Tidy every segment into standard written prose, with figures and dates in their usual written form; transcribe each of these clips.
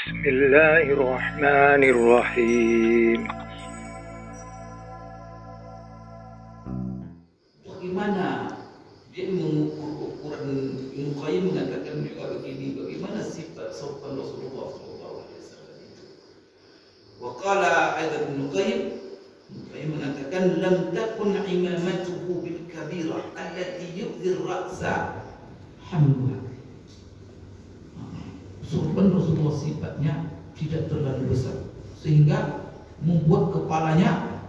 Bismillahirrahmanirrahim. Bagaimana dia mengukur ukuran? Ibnu Qayyim mengatakan juga begini, bagaimana sifat sopan Rasulullah SAW itu. Wa qala aidan Ibnu Qayyim mengatakan lam takun imamatuhu bil kabirah allati yu'dhi ar-ra'sa hamluha. Sorban Rasulullah sifatnya tidak terlalu besar sehingga membuat kepalanya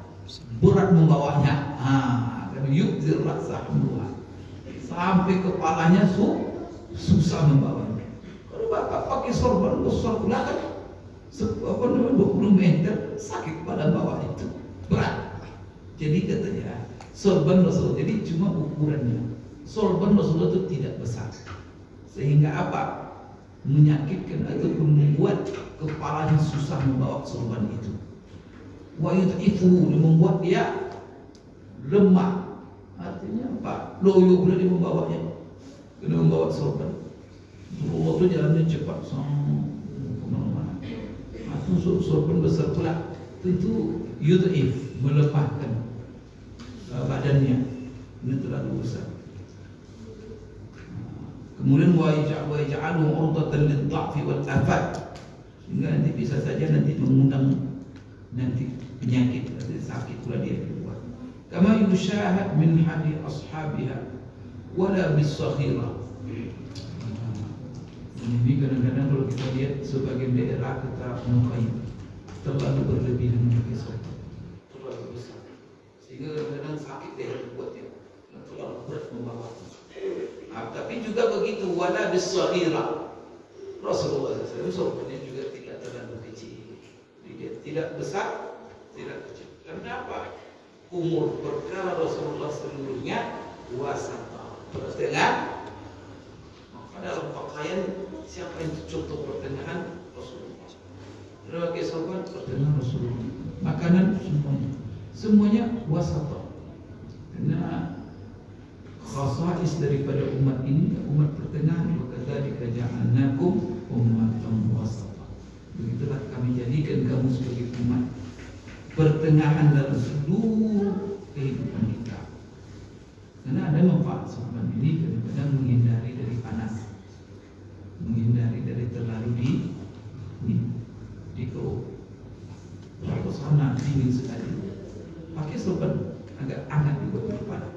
berat membawanya. Yu'dhi ar-ra'sa hamluha, sampai kepalanya susah membawanya. Kalau bapak pakai sorban besar pula kan 20 meter, sakit pada bawah itu, berat. Jadi katanya sorban Rasulullah, jadi cuma ukurannya sorban Rasulullah itu tidak besar sehingga apa? Menyakitkan ataupun membuat kepalanya susah membawa sorban itu. Wa yud'ifu, membuat dia lemah. Artinya apa? Loyo boleh dia membawanya. Kena membawa sorban. Rasulullah itu jalannya cepat kemana-mana. Itu sorban besar pula. Tentu yud'if, melemahkan badannya. Ini terlalu besar. Kemudian wa yaj'aluhu 'urdatan lid-dha'fi wal afat, sehingga nanti bisa saja nanti mengundang nanti penyakit atau sakit pula dia keluar. Kama yushahad min hadi ashabiha wala bis-saghira. Ini kadang-kadang kalau kita lihat sebagian daerah kata Muhayyid terlalu berlebihan memakai sorban, terlalu besar sehingga kadang-kadang sakit leher buatnya, terlalu berat membawa. Tapi juga begitu wala bis-saghira. Rasulullah SAW sorbannya juga tidak terlalu kecil, tidak besar, tidak kecil. Karena apa? Umur perkara Rasulullah seluruhnya wasata, pertengahan. Maka dalam pakaian siapa yang contoh pertengahan? Rasulullah. Pakai sorban pertengahan Rasulullah. Makanan semuanya wasata. Karena khasais daripada umat ini, umat pertengahan. Wa kadzalika ja'alnakum ummatan wasata. Begitulah kami jadikan kamu sebagai umat pertengahan dalam seluruh kehidupan kita. Karena ada manfaat sorban ini, kadang-kadang menghindari dari panas, menghindari dari terlalu di keruk. Kalau sana dingin sekali, pakai sorban agak hangat juga kepala.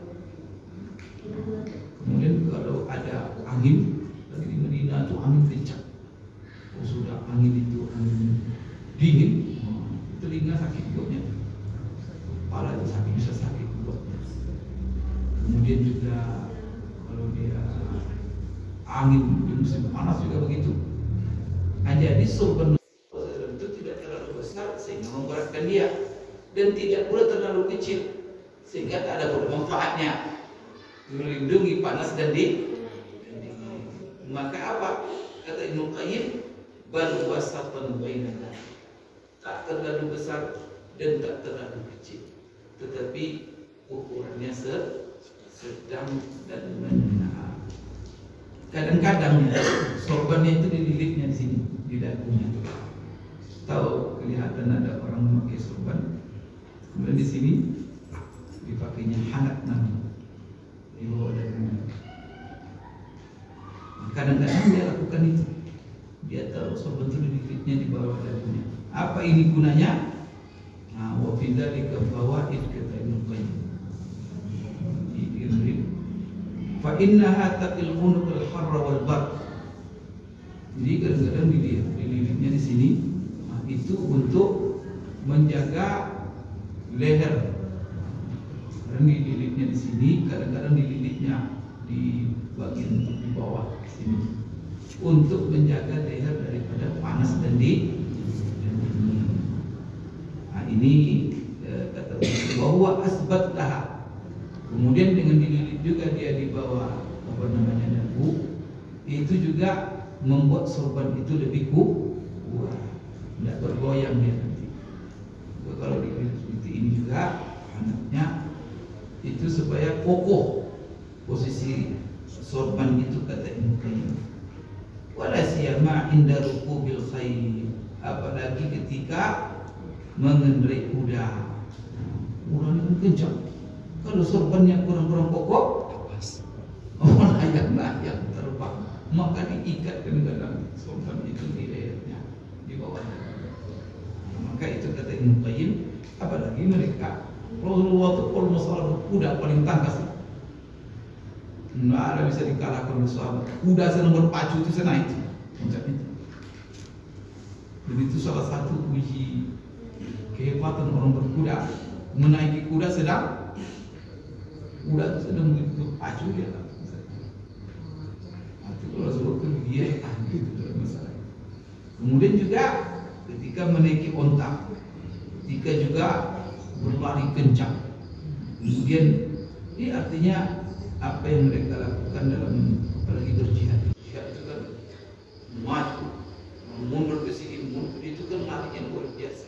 Kemudian kalau ada angin, lagi di Madinah itu angin kencang. Oh sudah angin itu angin dingin, telinga sakit buatnya, kepala itu sakit, bisa sakit buatnya. Kemudian juga kalau dia angin di musim panas juga begitu. Jadi sorban itu tidak terlalu besar sehingga memberatkan dia, dan tidak pula terlalu kecil sehingga tak ada manfaatnya, melindungi panas dan dingin. Maka apa kata Ibnu Qayyim, bal wasatan bainana, tak terlalu besar dan tak terlalu kecil, tetapi ukurannya sedang dan menengah. Kadang-kadang sorbannya itu dililitnya di sini, di dagunya. Tahu kelihatan ada orang memakai sorban, kemudian di sini dipakainya hangat namanya. Kadang-kadang dia lakukan itu, dia taruh sorban itu dililitnya di bawah dagunya. Apa ini gunanya? Wa fi dzalika fawaid, kata Ibnu Qayyim. Fa innaha taqil unuqal harra wal bard. Jadi kadang-kadang dililitnya di sini, itu untuk menjaga leher. Kadang dililitnya di sini, kadang-kadang dililitnya di bagian di bawah sini untuk menjaga leher daripada panas dan dingin. Ini kata bahwa asbat dah. Kemudian dengan dililit juga dia di bawah dagu, itu juga membuat sorban itu lebih kuat, tidak bergoyang dia nanti. Kalau dililit seperti ini juga anaknya itu supaya kokoh posisi sorban itu, kata Ibnu Qayyim. Wala siyama inda rukubil khayl, apalagi ketika mengendarai kuda. Kuda ini kencang. Kalau sorbannya kurang-kurang kokoh, layang-layang terbang, maka diikat dengan sorban itu di lehernya, di bawahnya. Maka itu kata Ibnu Qayyim, apalagi mereka Rasulullah itu kalau masalah kuda paling tangkas. Nggak ada bisa dikalahkan oleh sahabat. Kuda sedang berpacu itu saya naik. Macam itu. Dan itu salah satu uji kehebatan orang berkuda. Menaiki kuda sedang berpacu dia. Itu Rasulullah itu dia yang ahli itu dalam masalah. Kemudian juga ketika menaiki onta, ketika juga berlari kencang. Kemudian ini artinya apa yang mereka lakukan dalam apalagi berjihad. Jihad itu kan maju, mundur ke sini, mundur itu kan larinya luar biasa.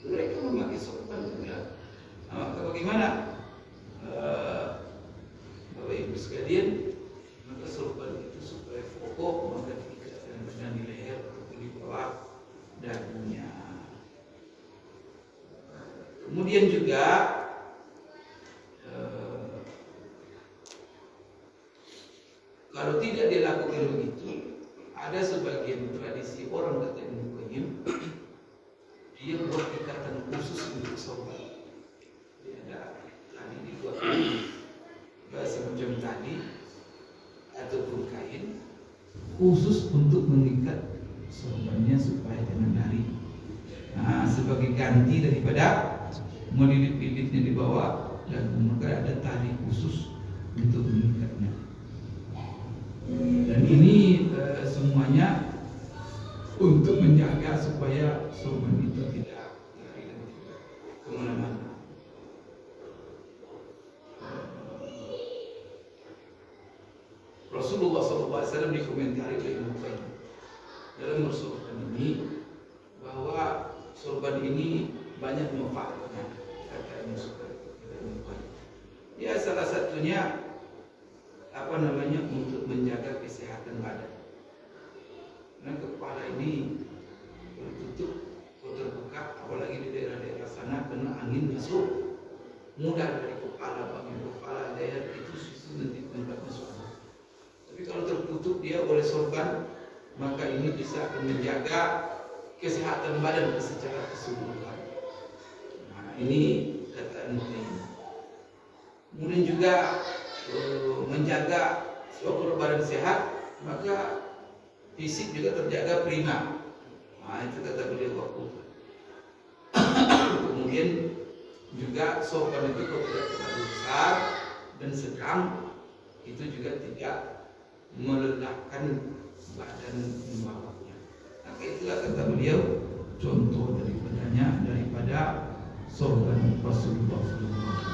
Mereka memakai sorban juga. Nah, maka bagaimana Bapak Ibu sekalian, maka sorban itu supaya kokoh maka diikatkan dengan di leher atau di bawah dagunya. Kemudian juga kalau tidak dilakukan begitu, ada sebagian tradisi orang kata Ibnu Qayyim, dia buat ikatan khusus untuk sorban. Dia ada tali dibuat semacam tali ataupun kain khusus untuk mengikat sorbannya supaya jangan lari. Nah, sebagai ganti daripada melilit-lilitnya di bawah, dan maka ada tali khusus untuk mengikatnya. Dan ini semuanya untuk menjaga supaya sorban itu tidak lari kemana-mana. Rasulullah SAW dikomentari oleh Ibnu Qayyim dalam bersorban ini bahwa sorban ini banyak manfaatnya, kata Ibnu Qayyim. Ya, salah satunya untuk menjaga kesehatan badan. Karena kepala ini tertutup atau terbuka, apalagi di daerah-daerah sana kena angin masuk, mudah dari kepala bagian kepala leher itu nanti tempat masuk. Tapi kalau tertutup dia oleh sorban, maka ini bisa menjaga kesehatan badan secara keseluruhan. Nah, ini kata Ibnu Qayyim. Kemudian juga menjaga suatu badan sehat, maka fisik juga terjaga prima. Nah, itu kata beliau waktu. Kemudian juga sorban itu kalau tidak terlalu besar dan sedang, itu juga tidak melelahkan badan bawahnya. Maka itulah kata beliau contoh daripada sorban Rasulullah SAW.